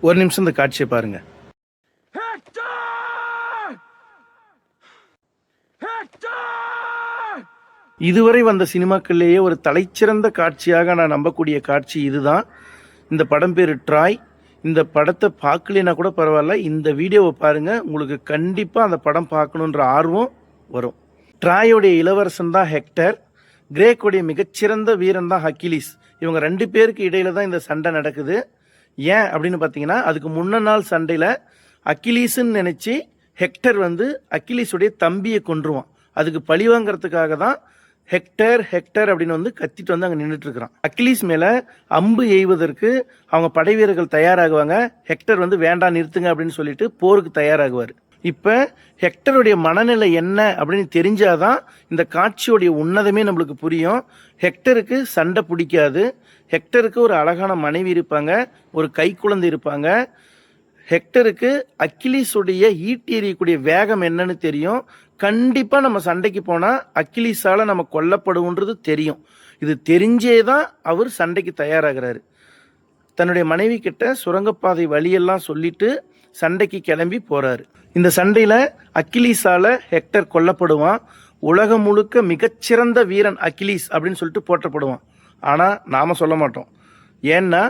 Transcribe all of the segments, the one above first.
ஒரு நிமிஷம் இந்த காட்சியை பாருங்க. இதுவரை வந்த சினிமாக்கள்லேயே ஒரு தலைச்சிறந்த காட்சியாக நான் நம்பக்கூடிய காட்சி இதுதான். இந்த படம் பேர் ட்ராய். இந்த படத்தை பார்க்கலைன்னா கூட பரவாயில்ல, இந்த வீடியோவை பாருங்கள், உங்களுக்கு கண்டிப்பாக அந்த படம் பார்க்கணுன்ற ஆர்வம் வரும். ட்ராயோடைய இளவரசன் தான் ஹெக்டர், கிரேக்கோடைய மிகச்சிறந்த வீரன் தான் அக்கிலீஸ். இவங்க 2 பேருக்கு இடையில தான் இந்த சண்டை நடக்குது. ஏன் அப்படின்னு பார்த்தீங்கன்னா, அதுக்கு முன்ன நாள் சண்டையில் அக்கிலீஸ்ன்னு நினச்சி ஹெக்டர் அக்கிலீஸுடைய தம்பியை கொன்றுவான். அதுக்கு பழி வாங்கிறதுக்காக தான் ஹெக்டர் ஹெக்டர் அப்படின்னு கத்திட்டு அங்கே நின்றுட்டு இருக்கிறான். அக்கிலீஸ் மேலே அம்பு எய்வதற்கு அவங்க படை வீரர்கள் தயாராகுவாங்க. ஹெக்டர் வேண்டாம் நிறுத்துங்க அப்படின்னு சொல்லிட்டு போருக்கு தயாராகுவார். இப்போ ஹெக்டருடைய மனநிலை என்ன அப்படின்னு தெரிஞ்சாதான் இந்த காட்சியோடைய உன்னதமே நம்மளுக்கு புரியும். ஹெக்டருக்கு சண்டை பிடிக்காது. ஹெக்டருக்கு ஒரு அழகான மனைவி இருப்பாங்க, ஒரு கைக்குழந்தை இருப்பாங்க. ஹெக்டருக்கு அக்கிலீஸுடைய ஈட்டி எறியக்கூடிய வேகம் என்னன்னு தெரியும். கண்டிப்பாக நம்ம சண்டைக்கு போனால் அக்கிலீஸால் நம்ம கொல்லப்படுவோன்றது தெரியும். இது தெரிஞ்சே தான் அவர் சண்டைக்கு தயாராகிறாரு. தன்னுடைய மனைவி கிட்ட சுரங்கப்பாதை வழியெல்லாம் சொல்லிட்டு சண்டைக்கு கிளம்பி போகிறாரு. இந்த சண்டையில் அக்கிலீஸால் ஹெக்டர் கொல்லப்படுவான். உலகம் முழுக்க மிகச்சிறந்த வீரன் அக்கிலீஸ் அப்படின்னு சொல்லிட்டு போற்றப்படுவான். ஆனால் நாம் சொல்ல மாட்டோம். ஏன்னா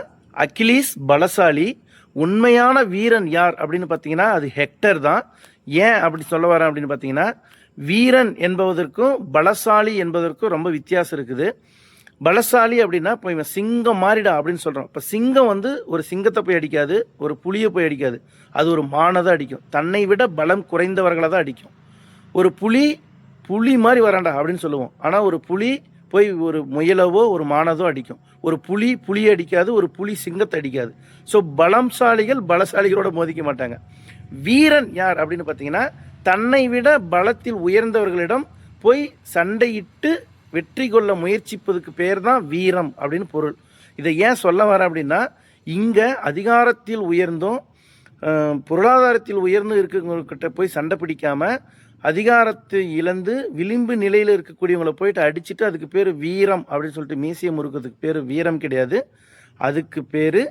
அக்கிலீஸ் பலசாலி. உண்மையான வீரன் யார் அப்படின்னு பார்த்தீங்கன்னா அது ஹெக்டர் தான். ஏன் அப்படி சொல்ல வரேன் அப்படின்னு பார்த்தீங்கன்னா, வீரன் என்பதற்கும் பலசாலி என்பதற்கும் ரொம்ப வித்தியாசம் இருக்குது. பலசாலி அப்படின்னா இப்போ இவன் சிங்கம் மாறிடா அப்படின்னு சொல்கிறோம். இப்போ சிங்கம் ஒரு சிங்கத்தை போய் அடிக்காது, ஒரு புலியை போய் அடிக்காது. அது ஒரு மானை தான் அடிக்கும். தன்னை விட பலம் குறைந்தவர்களை தான் அடிக்கும். ஒரு புலி மாதிரி வராண்டா அப்படின்னு சொல்லுவோம். ஆனால் ஒரு புலி போய் ஒரு முயலவோ ஒரு மானதோ அடிக்கும். ஒரு புலி அடிக்காது, ஒரு புலி சிங்கத்தை அடிக்காது. ஸோ பலசாலிகள் பலசாலிகளோட மோதிக்க மாட்டாங்க. வீரன் யார் அப்படின்னு பார்த்தீங்கன்னா, தன்னை விட பலத்தில் உயர்ந்தவர்களிடம் போய் சண்டையிட்டு வெற்றி கொள்ள முயற்சிப்பதுக்கு பேர் தான் வீரம் அப்படின்னு பொருள். இதை ஏன் சொல்ல வரேன் அப்படின்னா, இங்கே அதிகாரத்தில் உயர்ந்தும் பொருளாதாரத்தில் உயர்ந்து இருக்கிறவங்கக்கிட்ட போய் சண்டை பிடிக்காமல், அதிகாரத்தை இழந்து விளிம்பு நிலையில் இருக்கக்கூடியவங்களை போயிட்டு அடிச்சுட்டு அதுக்கு பேர் வீரம் அப்படின்னு சொல்லிட்டு மீசியம் முறுக்கிறதுக்கு பேர் வீரம் கிடையாது. அதுக்கு பேர்